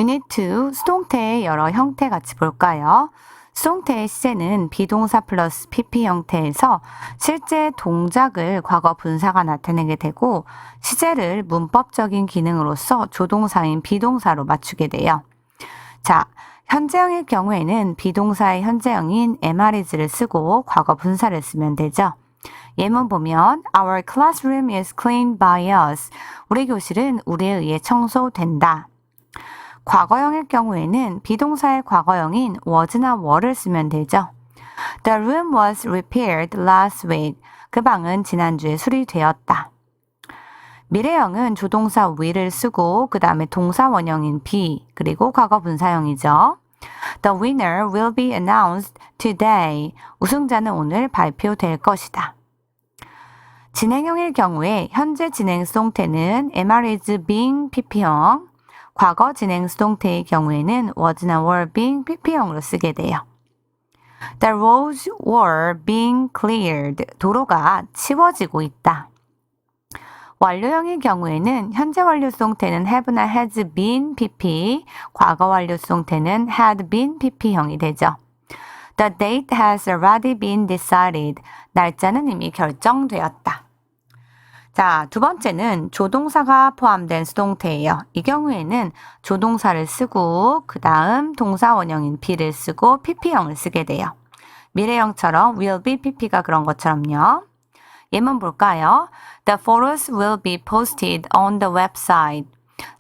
Unit 2, 수동태의 여러 형태 같이 볼까요? 수동태의 시제는 비동사 플러스 PP 형태에서 실제 동작을 과거 분사가 나타내게 되고 시제를 문법적인 기능으로서 조동사인 비동사로 맞추게 돼요. 자, 현재형일 경우에는 비동사의 현재형인 MRis를 쓰고 과거 분사를 쓰면 되죠. 예문 보면 Our classroom is cleaned by us. 우리 교실은 우리에 의해 청소된다. 과거형일 경우에는 비동사의 과거형인 was나 were를 쓰면 되죠. The room was repaired last week. 그 방은 지난주에 수리되었다. 미래형은 조동사 will을 쓰고 그 다음에 동사 원형인 be 그리고 과거 분사형이죠. The winner will be announced today. 우승자는 오늘 발표될 것이다. 진행형일 경우에 현재 진행 수동태는 MRis being PP형, 과거 진행 수동태의 경우에는 was나 were being PP형으로 쓰게 돼요. The roads were being cleared. 도로가 치워지고 있다. 완료형의 경우에는 현재 완료 수동태는 have나 has been PP, 과거 완료 수동태는 had been PP형이 되죠. The date has already been decided. 날짜는 이미 결정되었다. 자, 두 번째는 조동사가 포함된 수동태예요. 이 경우에는 조동사를 쓰고 그 다음 동사 원형인 be를 쓰고 PP형을 쓰게 돼요. 미래형처럼 will be PP가 그런 것처럼요. 예문 볼까요? The photos will be posted on the website.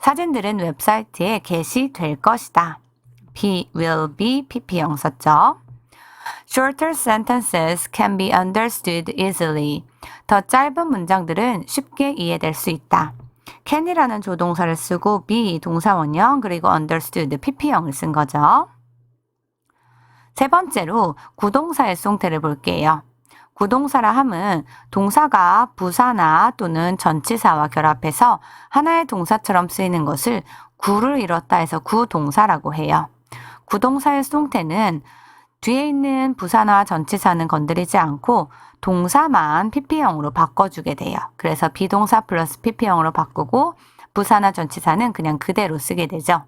사진들은 웹사이트에 게시될 것이다. be, will be, PP형 썼죠. Shorter sentences can be understood easily. 더 짧은 문장들은 쉽게 이해될 수 있다. can이라는 조동사를 쓰고 be 동사 원형 그리고 understood PP형을 쓴 거죠. 세 번째로 구동사의 수동태를 볼게요. 구동사라 함은 동사가 부사나 또는 전치사와 결합해서 하나의 동사처럼 쓰이는 것을 구를 이뤘다 해서 구동사라고 해요. 구동사의 수동태는 뒤에 있는 부사나 전치사는 건드리지 않고 동사만 PP형으로 바꿔주게 돼요. 그래서 비동사 플러스 PP형으로 바꾸고 부사나 전치사는 그냥 그대로 쓰게 되죠.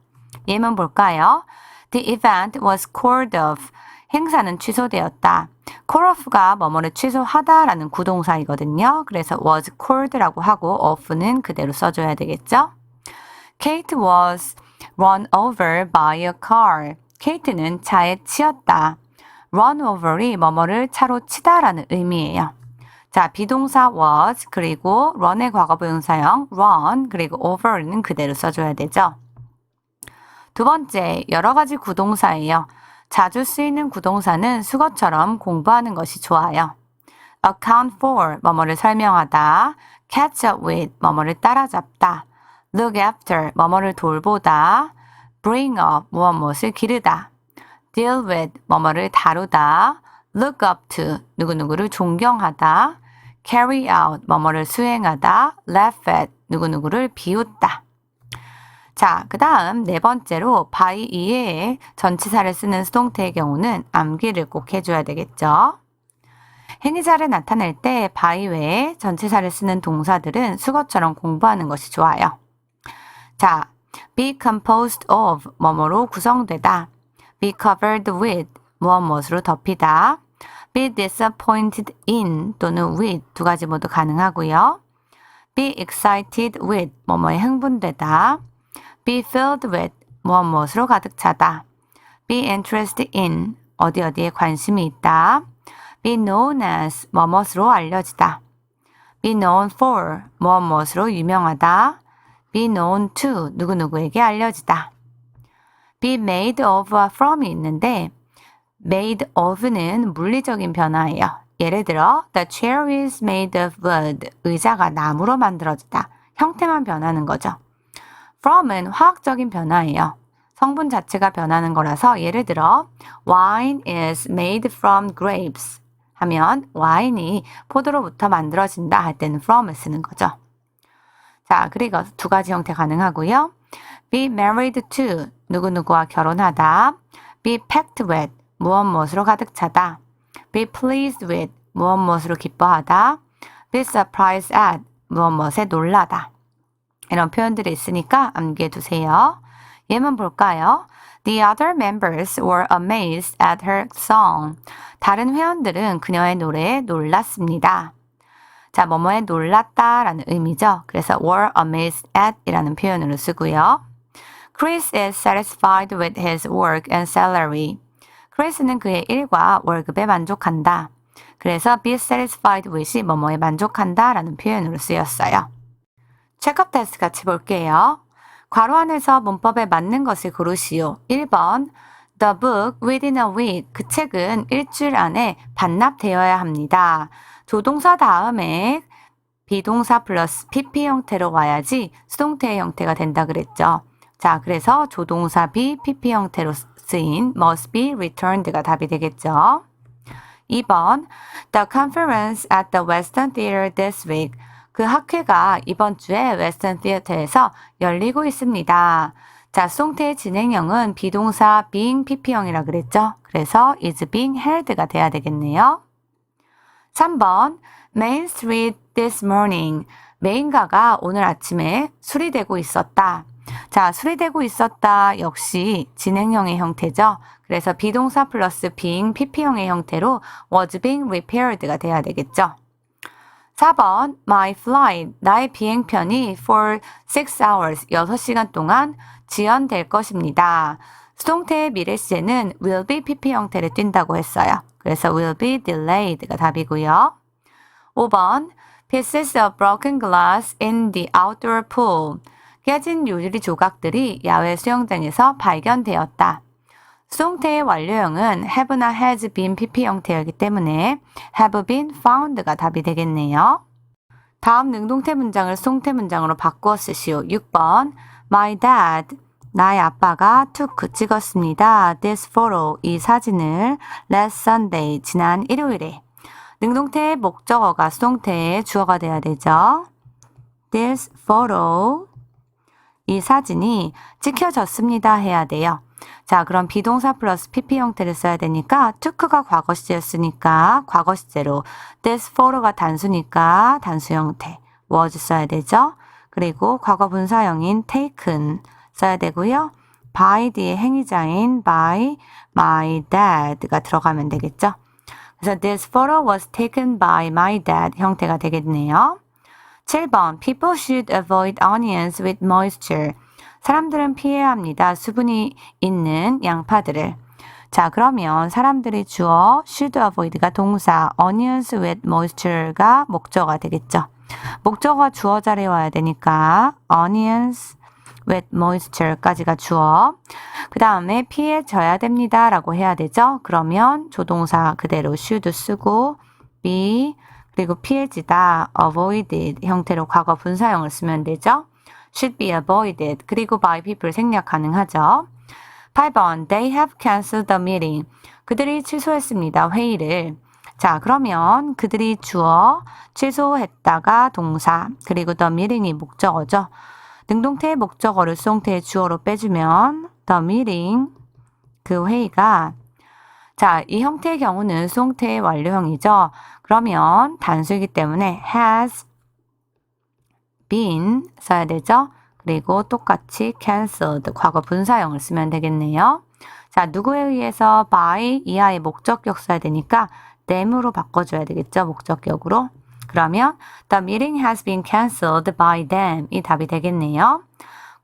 예문 볼까요? The event was called off. 행사는 취소되었다. call off가 뭐뭐를 취소하다라는 구동사이거든요. 그래서 was called라고 하고 off는 그대로 써줘야 되겠죠. Kate was run over by a car. 케이트는 차에 치였다. run over이 뭐뭐를 차로 치다라는 의미예요. 자, 비동사 was 그리고 run의 과거 분사형 run 그리고 over는 그대로 써줘야 되죠. 두 번째, 여러 가지 구동사예요. 자주 쓰이는 구동사는 수거처럼 공부하는 것이 좋아요. account for, 뭐뭐를 설명하다. catch up with, 뭐뭐를 따라잡다. look after, 뭐뭐를 돌보다. bring up, 무엇을 기르다. deal with, 뭐뭐를 다루다. look up to, 누구누구를 존경하다. carry out, 뭐뭐를 수행하다. laugh at, 누구누구를 비웃다. 자, 그 다음 네 번째로 by 이외에 전치사를 쓰는 수동태의 경우는 암기를 꼭 해줘야 되겠죠. 행위자를 나타낼 때 by 외에 전치사를 쓰는 동사들은 수거처럼 공부하는 것이 좋아요. 자, be composed of, 뭐뭐로 구성되다. be covered with, 무엇으로 덮이다. be disappointed in 또는 with 두 가지 모두 가능하고요. be excited with, 뭐뭐에 흥분되다. be filled with, 무엇으로 가득 차다. be interested in, 어디에 관심이 있다. be known as, 무엇으로 알려지다. be known for, 무엇으로 유명하다. be known to, 누구누구에게 알려지다. be made of from이 있는데 made of는 물리적인 변화예요. 예를 들어 the chair is made of wood. 의자가 나무로 만들어지다. 형태만 변하는 거죠. from은 화학적인 변화예요. 성분 자체가 변하는 거라서 예를 들어 wine is made from grapes 하면 와인이 포도로부터 만들어진다 할 때는 from을 쓰는 거죠. 자, 그리고 두 가지 형태 가능하고요. be married to, 누구누구와 결혼하다. be packed with, 무엇으로 가득 차다. be pleased with, 무엇으로 기뻐하다. be surprised at, 무엇에 놀라다. 이런 표현들이 있으니까 암기해 두세요. 예문 볼까요? The other members were amazed at her song. 다른 회원들은 그녀의 노래에 놀랐습니다. 자, 뭐뭐에 놀랐다라는 의미죠. 그래서 were amazed at 이라는 표현으로 쓰고요. Chris is satisfied with his work and salary. 크리스는 그의 일과 월급에 만족한다. 그래서 be satisfied with이 뭐뭐에 만족한다 라는 표현으로 쓰였어요. 체크업 테스트 같이 볼게요. 괄호 안에서 문법에 맞는 것을 고르시오. 1번 The book within a week. 그 책은 일주일 안에 반납되어야 합니다. 조동사 다음에 비동사 플러스 PP 형태로 와야지 수동태의 형태가 된다 그랬죠. 자, 그래서 조동사 be PP 형태로 쓰인 must be returned가 답이 되겠죠. 2번 The conference at the Western Theater this week. 그 학회가 이번 주에 웨스턴 티어터에서 열리고 있습니다. 자, 수동태의 진행형은 비동사 being PP형이라 그랬죠. 그래서 is being held가 돼야 되겠네요. 3번 Main Street this morning. 메인가가 오늘 아침에 수리되고 있었다. 자, 수리되고 있었다 역시 진행형의 형태죠. 그래서 비동사 플러스 being PP형의 형태로 was being repaired가 돼야 되겠죠. 4번 My flight, 나의 비행편이 for 6 hours, 6시간 동안 지연될 것입니다. 수동태의 미래 시제는 will be PP 형태를 띈다고 했어요. 그래서 will be delayed가 답이고요. 5번 Pieces of broken glass in the outdoor pool. 깨진 유리 조각들이 야외 수영장에서 발견되었다. 수동태의 완료형은 have나 has been PP 형태이기 때문에 have been found가 답이 되겠네요. 다음 능동태 문장을 수동태 문장으로 바꾸어 쓰시오. 6번 My dad, 나의 아빠가 took 찍었습니다. This photo, 이 사진을 last Sunday, 지난 일요일에. 능동태의 목적어가 수동태의 주어가 돼야 되죠. This photo, 이 사진이 찍혀졌습니다 해야 돼요. 자, 그럼 비동사 플러스 PP 형태를 써야 되니까 took가 과거 시제였으니까 과거 시제로 this photo가 단수니까 단수 형태 was 써야 되죠. 그리고 과거 분사형인 taken 써야 되고요. by 뒤에 행위자인 by my dad가 들어가면 되겠죠. 그래서 this photo was taken by my dad 형태가 되겠네요. 7번 People should avoid onions with moisture. 사람들은 피해야 합니다. 수분이 있는 양파들을. 자, 그러면 사람들이 주어 should avoid가 동사 onions with moisture가 목적어가 되겠죠. 목적어가 주어 자리에 와야 되니까 onions with moisture까지가 주어. 그 다음에 피해져야 됩니다 라고 해야 되죠. 그러면 조동사 그대로 should 쓰고 be 그리고 피해지다 avoided 형태로 과거 분사형을 쓰면 되죠. should be avoided. 그리고 by people 생략 가능하죠. 8번 They have canceled the meeting. 그들이 취소했습니다. 회의를. 자, 그러면 그들이 주어 취소했다가 동사 그리고 the meeting이 목적어죠. 능동태의 목적어를 수동태의 주어로 빼주면 the meeting 그 회의가 자, 이 형태의 경우는 수동태의 완료형이죠. 그러면 단수이기 때문에 has been 써야 되죠. 그리고 똑같이 cancelled 과거 분사형을 쓰면 되겠네요. 자, 누구에 의해서 by 이하의 목적격 써야 되니까 them으로 바꿔줘야 되겠죠. 목적격으로. 그러면 the meeting has been cancelled by them 이 답이 되겠네요.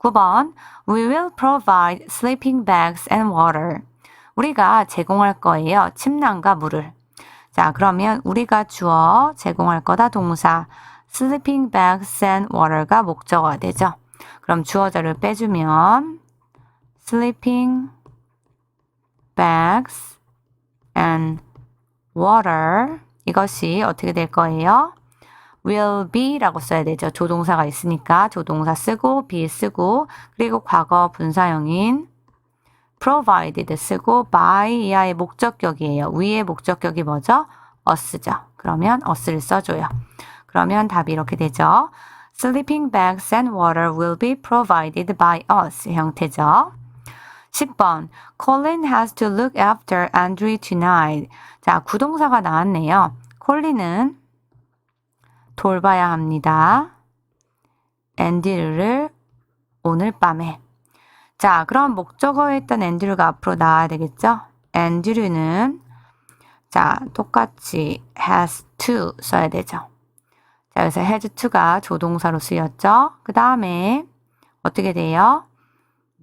9번 We will provide sleeping bags and water. 우리가 제공할 거예요. 침낭과 물을. 자, 그러면 우리가 주어 제공할 거다 동사 sleeping bags and water가 목적어가 되죠. 그럼 주어자를 빼주면 sleeping bags and water 이것이 어떻게 될 거예요? will be 라고 써야 되죠. 조동사가 있으니까 조동사 쓰고 be 쓰고 그리고 과거 분사형인 provided 쓰고 by 이하의 목적격이에요. 위의 목적격이 뭐죠? us죠. 그러면 us를 써줘요. 그러면 답이 이렇게 되죠. Sleeping bags and water will be provided by us 형태죠. 10번 Colin has to look after Andrew tonight. 자, 구동사가 나왔네요. 콜린은 돌봐야 합니다. 앤드류를 오늘 밤에. 자, 그럼 목적어에 있던 앤드류가 앞으로 나와야 되겠죠? 앤드류는 자, 똑같이 has to 써야 되죠. 자, 여기서 has to가 조동사로 쓰였죠? 그 다음에 어떻게 돼요?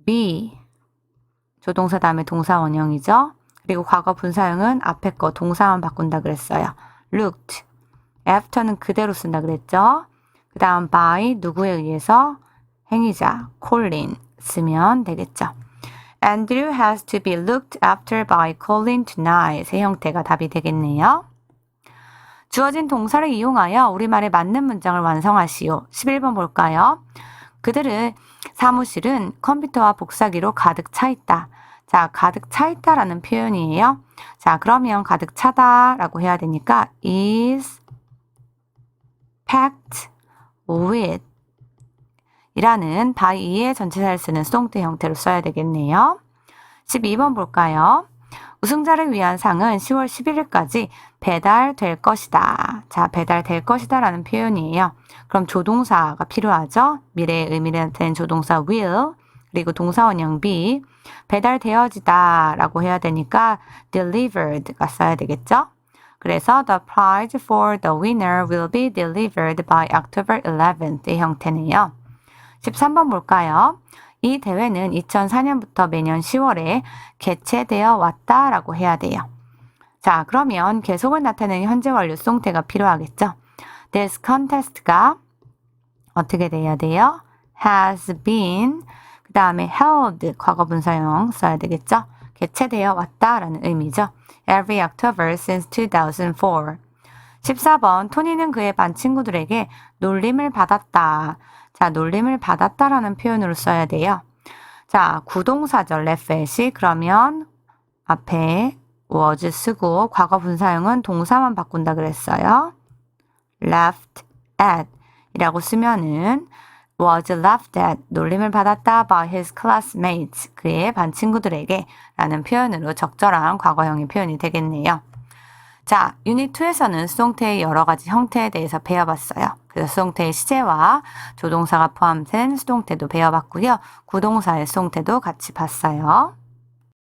be 조동사 다음에 동사 원형이죠? 그리고 과거 분사형은 앞에 거 동사만 바꾼다 그랬어요. looked after는 그대로 쓴다 그랬죠? 그 다음 by 누구에 의해서 행위자 Colin 쓰면 되겠죠. Andrew has to be looked after by Colin tonight. 세 형태가 답이 되겠네요. 주어진 동사를 이용하여 우리말에 맞는 문장을 완성하시오. 11번 볼까요? 그들의 사무실은 컴퓨터와 복사기로 가득 차 있다. 자, 가득 차 있다라는 표현이에요. 자, 그러면 가득 차다라고 해야 되니까 is packed with 이라는 by 이의 전치사를 쓰는 수동태 형태로 써야 되겠네요. 12번 볼까요? 우승자를 위한 상은 10월 11일까지 배달될 것이다. 자, 배달될 것이다 라는 표현이에요. 그럼 조동사가 필요하죠? 미래의 의미를 나타내는 조동사 will, 그리고 동사원형 be, 배달되어지다 라고 해야 되니까 delivered가 써야 되겠죠? 그래서 the prize for the winner will be delivered by October 11th 의 형태네요. 13번 볼까요? 이 대회는 2004년부터 매년 10월에 개최되어 왔다라고 해야 돼요. 자, 그러면 계속을 나타내는 현재 완료 수동태가 필요하겠죠? This contest가 어떻게 돼야 돼요? has been 그 다음에 held 과거 분사형 써야 되겠죠? 개최되어 왔다라는 의미죠. Every October since 2004. 14번 토니는 그의 반 친구들에게 놀림을 받았다. 자, 놀림을 받았다라는 표현으로 써야 돼요. 자, 구동사죠. laugh 그러면 앞에 was 쓰고 과거 분사형은 동사만 바꾼다 그랬어요. laughed at 이라고 쓰면은 was laughed at 놀림을 받았다 by his classmates 그의 반 친구들에게 라는 표현으로 적절한 과거형의 표현이 되겠네요. 자, 유닛 2에서는 수동태의 여러 가지 형태에 대해서 배워봤어요. 그래서 수동태의 시제와 조동사가 포함된 수동태도 배워봤고요. 구동사의 수동태도 같이 봤어요.